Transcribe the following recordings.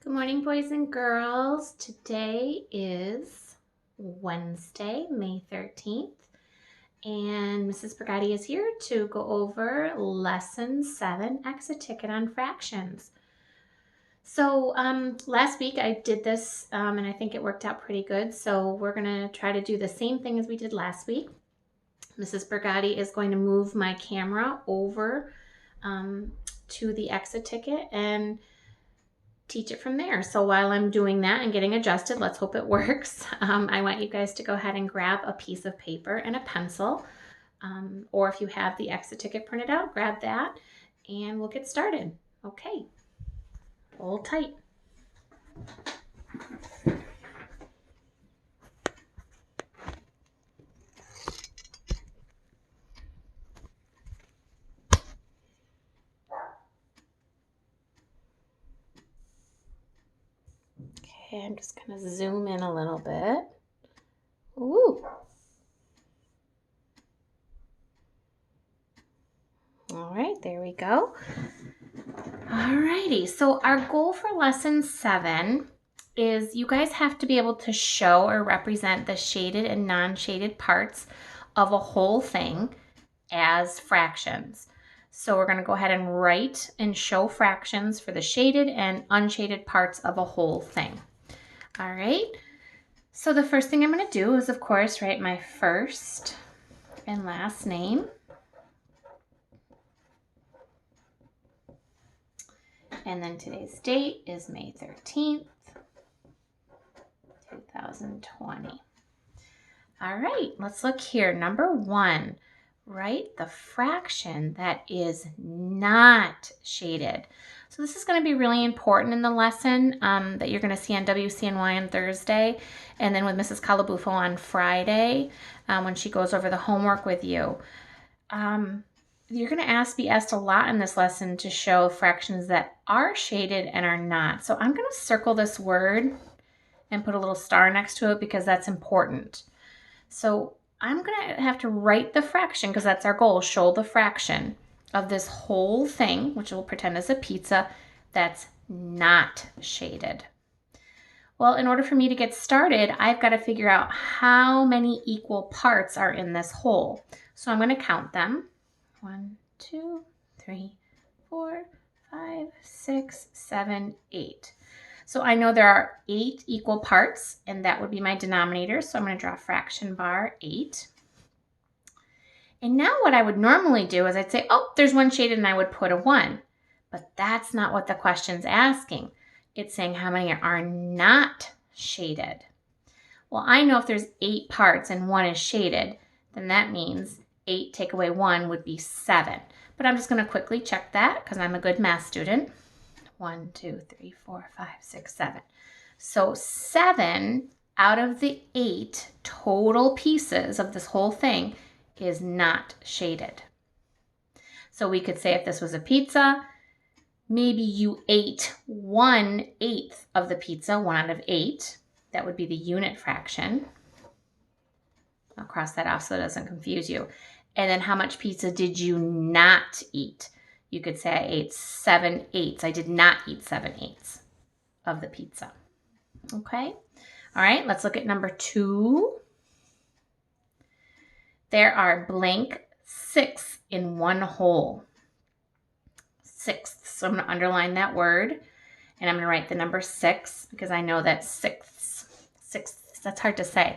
Good morning, boys and girls. Today is Wednesday, May 13th, and Mrs. Brigatti is here to go over Lesson 7, Exit Ticket on Fractions. So last week I did this, and I think it worked out pretty good, so we're going to try to do the same thing as we did last week. Mrs. Brigatti is going to move my camera over to the exit ticket and teach it from there. So while I'm doing that and getting adjusted, let's hope it works. I want you guys to go ahead and grab a piece of paper and a pencil, or if you have the exit ticket printed out, grab that and we'll get started. Okay, hold tight. Okay, I'm just gonna zoom in a little bit. Ooh. All right, there we go. All righty, so our goal for lesson 7 is you guys have to be able to show or represent the shaded and non-shaded parts of a whole thing as fractions. So we're going to go ahead and write and show fractions for the shaded and unshaded parts of a whole thing. All right, so the first thing I'm going to do is, of course, write my first and last name. And then today's date is May 13th, 2020. All right, let's look here. Number 1, write the fraction that is not shaded. So this is going to be really important in the lesson that you're going to see on WCNY on Thursday, and then with Mrs. Calabufo on Friday when she goes over the homework with you. You're going to be asked a lot in this lesson to show fractions that are shaded and are not. So I'm going to circle this word and put a little star next to it because that's important. So I'm going to have to write the fraction because that's our goal, show the fraction of this whole thing, which we'll pretend is a pizza, that's not shaded. Well, in order for me to get started, I've got to figure out how many equal parts are in this whole. So I'm going to count them. 1, 2, 3, 4, 5, 6, 7, 8. So I know there are 8 equal parts, and that would be my denominator. So I'm going to draw a fraction bar, 8. And now what I would normally do is I'd say, oh, there's one shaded, and I would put a 1. But that's not what the question's asking. It's saying how many are not shaded. Well, I know if there's 8 parts and 1 is shaded, then that means 8 take away 1 would be 7. But I'm just going to quickly check that because I'm a good math student. 1, 2, 3, 4, 5, 6, 7. So 7 out of the 8 total pieces of this whole thing is not shaded. So we could say if this was a pizza, maybe you ate 1/8 of the pizza, 1 out of 8. That would be the unit fraction. I'll cross that off so it doesn't confuse you. And then how much pizza did you not eat? You could say I ate 7/8. I did not eat 7/8 of the pizza. Okay. All right, let's look at number 2. There are blank 6 in one whole. 6th. So I'm going to underline that word. And I'm going to write the number 6 because I know that 6th, that's hard to say,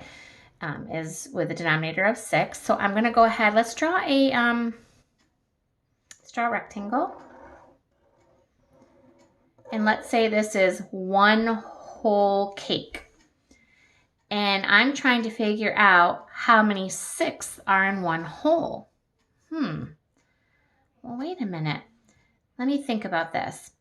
is with a denominator of 6. So I'm going to go ahead. Let's draw a rectangle. And let's say this is one whole cake. And I'm trying to figure out how many 6ths are in one whole. Well, wait a minute. Let me think about this.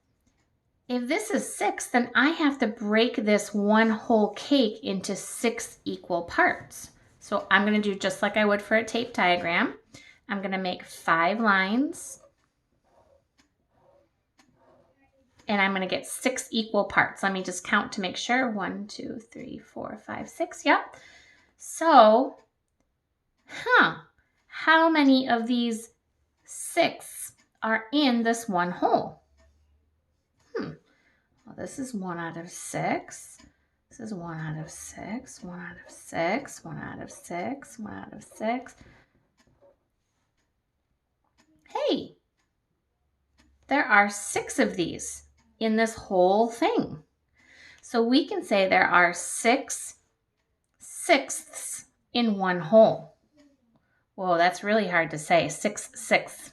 If this is 6, then I have to break this one whole cake into 6 equal parts. So I'm going to do just like I would for a tape diagram. I'm going to make 5 lines. And I'm going to get 6 equal parts. Let me just count to make sure. 1, 2, 3, 4, 5, 6. Yep. So, how many of these 6 are in this one whole? Well, this is 1 out of 6. This is 1 out of 6, 1 out of 6, 1 out of 6, 1 out of 6. Hey, there are 6 of these in this whole thing. So we can say there are 6 sixths in one whole. Whoa, that's really hard to say, 6 sixths.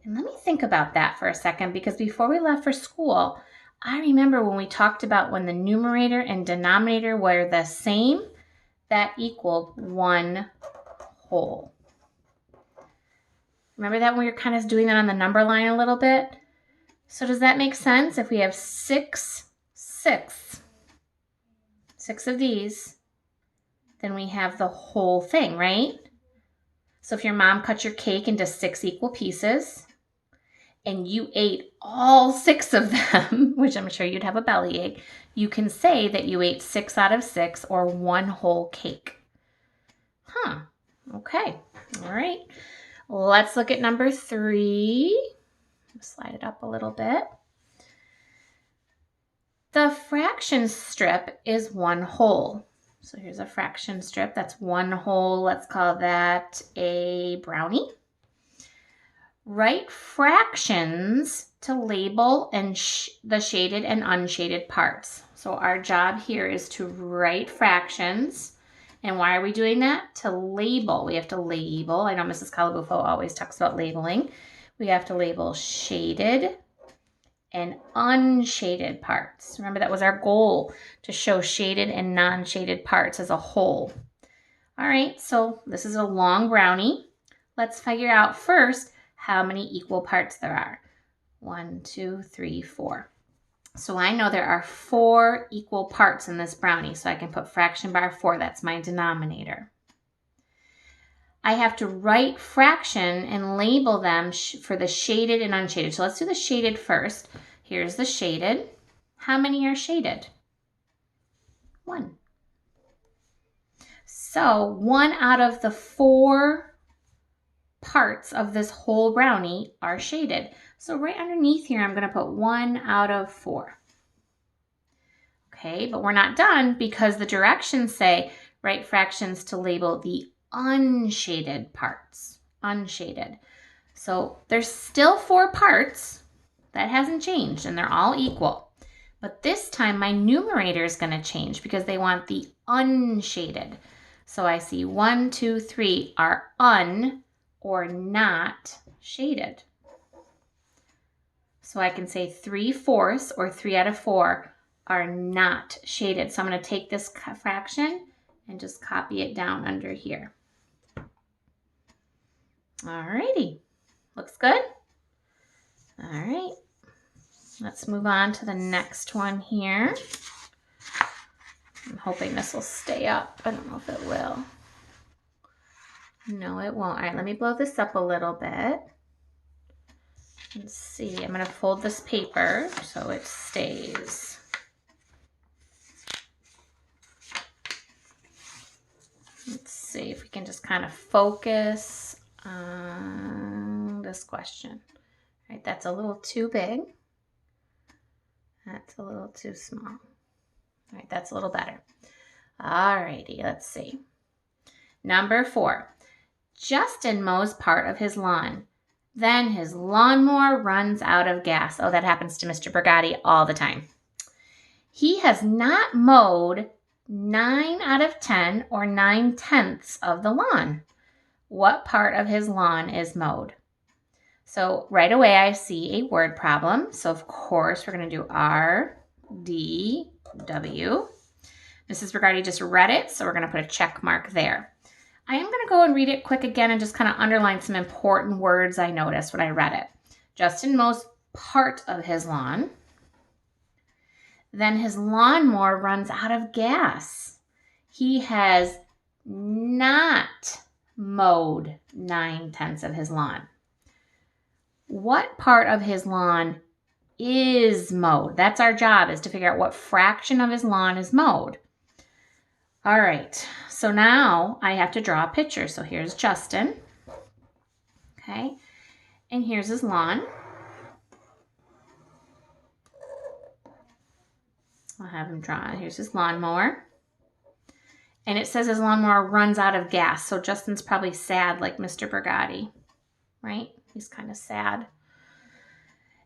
And let me think about that for a second, because before we left for school, I remember when we talked about when the numerator and denominator were the same, that equaled 1 whole. Remember that when we were kind of doing that on the number line a little bit? So does that make sense? If we have 6 sixths, 6 of these, then we have the whole thing, right? So if your mom cut your cake into 6 equal pieces, and you ate all 6 of them, which I'm sure you'd have a bellyache, you can say that you ate 6 out of 6, or 1 whole cake. Huh, okay, all right. Let's look at number 3. Slide it up a little bit. The fraction strip is 1 whole. So here's a fraction strip, that's 1 whole. Let's call that a brownie. Write fractions to label and the shaded and unshaded parts. So our job here is to write fractions. And why are we doing that? To label. We have to label. I know Mrs. Calabufo always talks about labeling. We have to label shaded and unshaded parts. Remember, that was our goal, to show shaded and non-shaded parts as a whole. All right, so this is a long brownie. Let's figure out first how many equal parts there are. 1, 2, 3, 4. So I know there are 4 equal parts in this brownie, so I can put fraction bar 4, that's my denominator. I have to write fraction and label them for the shaded and unshaded. So let's do the shaded first. Here's the shaded. How many are shaded? 1. So 1 out of the 4 parts of this whole brownie are shaded. So right underneath here, I'm going to put 1 out of 4. Okay, but we're not done, because the directions say write fractions to label the unshaded parts. Unshaded. So there's still 4 parts. That hasn't changed, and they're all equal. But this time my numerator is going to change, because they want the unshaded. So I see 1, 2, 3 are un or not shaded. So I can say 3/4 or 3 out of 4 are not shaded. So I'm going to take this fraction and just copy it down under here. Alrighty, looks good. All right, let's move on to the next one here. I'm hoping this will stay up. I don't know if it will. No, it won't. All right, let me blow this up a little bit. Let's see, I'm going to fold this paper so it stays. Let's see if we can just kind of focus on this question. All right, that's a little too big. That's a little too small. All right, that's a little better. All righty, let's see. Number 4. Justin mows part of his lawn. Then his lawnmower runs out of gas. Oh, that happens to Mr. Brigatti all the time. He has not mowed 9 out of 10 or 9/10 of the lawn. What part of his lawn is mowed? So right away I see a word problem. So of course we're going to do R, D, W. Mrs. Brigatti just read it, so we're going to put a check mark there. I am going to go and read it quick again and just kind of underline some important words I noticed when I read it. Justin mows part of his lawn. Then his lawnmower runs out of gas. He has not mowed 9/10 of his lawn. What part of his lawn is mowed? That's our job, is to figure out what fraction of his lawn is mowed. All right, so now I have to draw a picture. So here's Justin, okay, and here's his lawn. I'll have him draw. Here's his lawnmower. And it says his lawnmower runs out of gas. So Justin's probably sad like Mr. Brigatti, right? He's kind of sad.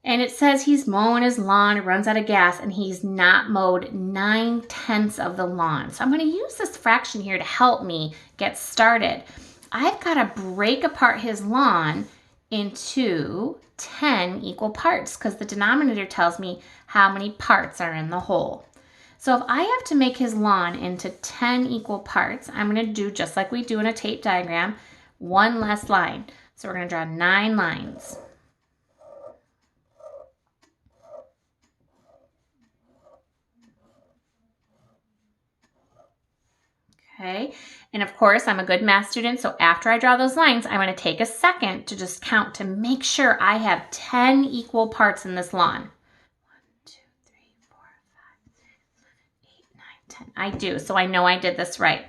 And it says he's mowing his lawn, it runs out of gas, and he's not mowed 9/10 of the lawn. So I'm going to use this fraction here to help me get started. I've got to break apart his lawn into 10 equal parts because the denominator tells me how many parts are in the whole. So if I have to make his lawn into 10 equal parts, I'm going to do just like we do in a tape diagram, one less line. So we're going to draw 9 lines. Okay, and of course, I'm a good math student, so after I draw those lines, I'm going to take a second to just count to make sure I have 10 equal parts in this lawn. 1, 2, 3, 4, 5, 6, 7, 8, 9, 10. I do, so I know I did this right.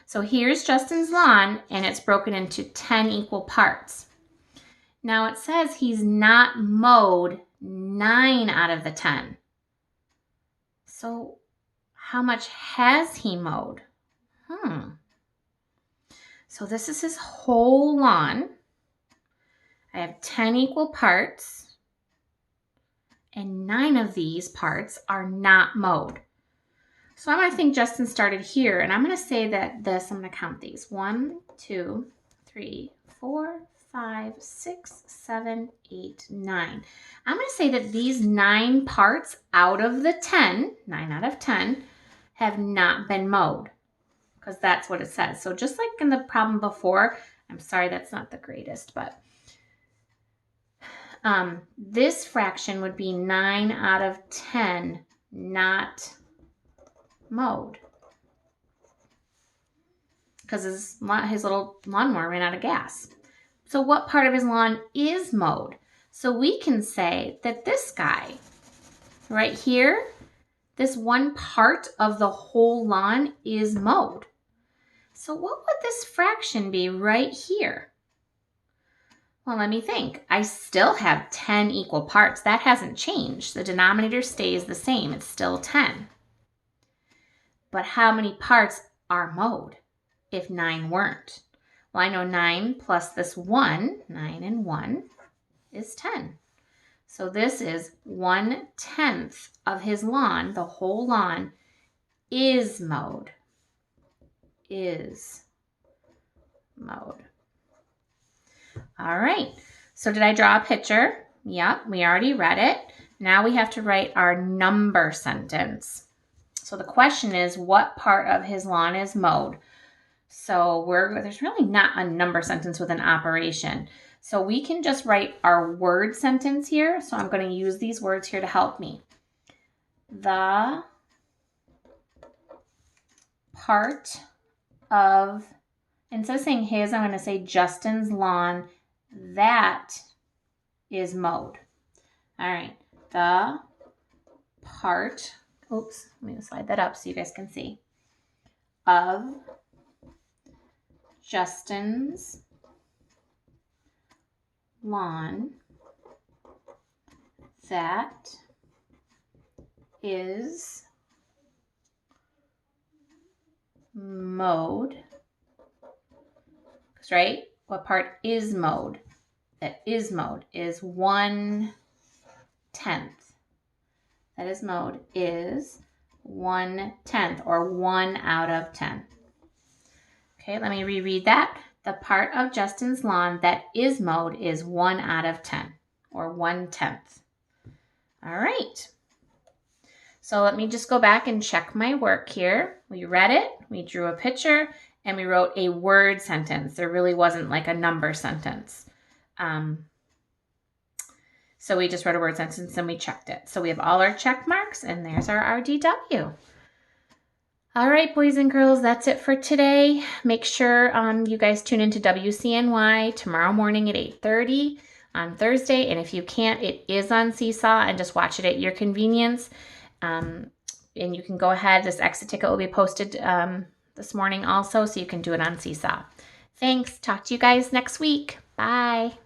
So here's Justin's lawn, and it's broken into 10 equal parts. Now it says he's not mowed 9 out of the 10. So how much has he mowed? So this is his whole lawn. I have 10 equal parts, and 9 of these parts are not mowed. So I'm going to think Justin started here, and I'm going to say that this, I'm going to count these. 1, 2, 3, 4, 5, 6, 7, 8, 9. I'm going to say that these 9 parts out of the 10, 9 out of 10, have not been mowed. Because that's what it says. So just like in the problem before, I'm sorry that's not the greatest, but this fraction would be 9 out of 10 not mowed. Because his little lawnmower ran out of gas. So what part of his lawn is mowed? So we can say that this guy right here, this one part of the whole lawn is mowed. So what would this fraction be right here? Well, let me think. I still have 10 equal parts. That hasn't changed. The denominator stays the same. It's still 10. But how many parts are mowed if 9 weren't? Well, I know 9 plus this 1, 9 and 1, is 10. So this is 1/10 of his lawn, the whole lawn, is mowed. Is mowed. All right, so did I draw a picture? Yep, we already read it. Now we have to write our number sentence. So the question is, what part of his lawn is mowed? So there's really not a number sentence with an operation. So we can just write our word sentence here. So I'm going to use these words here to help me. The part of, instead of saying his, I'm going to say Justin's lawn that is mowed. All right, the part, oops, let me slide that up so you guys can see, of Justin's lawn that is mowed, right? What part is mowed? That is mowed is 1/10. That is mowed is 1/10 or 1 out of 10. Okay, let me reread that. The part of Justin's lawn that is mowed is 1 out of 10 or 1/10. All right. So let me just go back and check my work here. We read it, we drew a picture, and we wrote a word sentence. There really wasn't like a number sentence. So we just wrote a word sentence and we checked it. So we have all our check marks, and there's our RDW. All right, boys and girls, that's it for today. Make sure you guys tune into WCNY tomorrow morning at 8:30 on Thursday. And if you can't, it is on Seesaw, and just watch it at your convenience. And you can go ahead. This exit ticket will be posted this morning also, so you can do it on Seesaw. Thanks. Talk to you guys next week. Bye.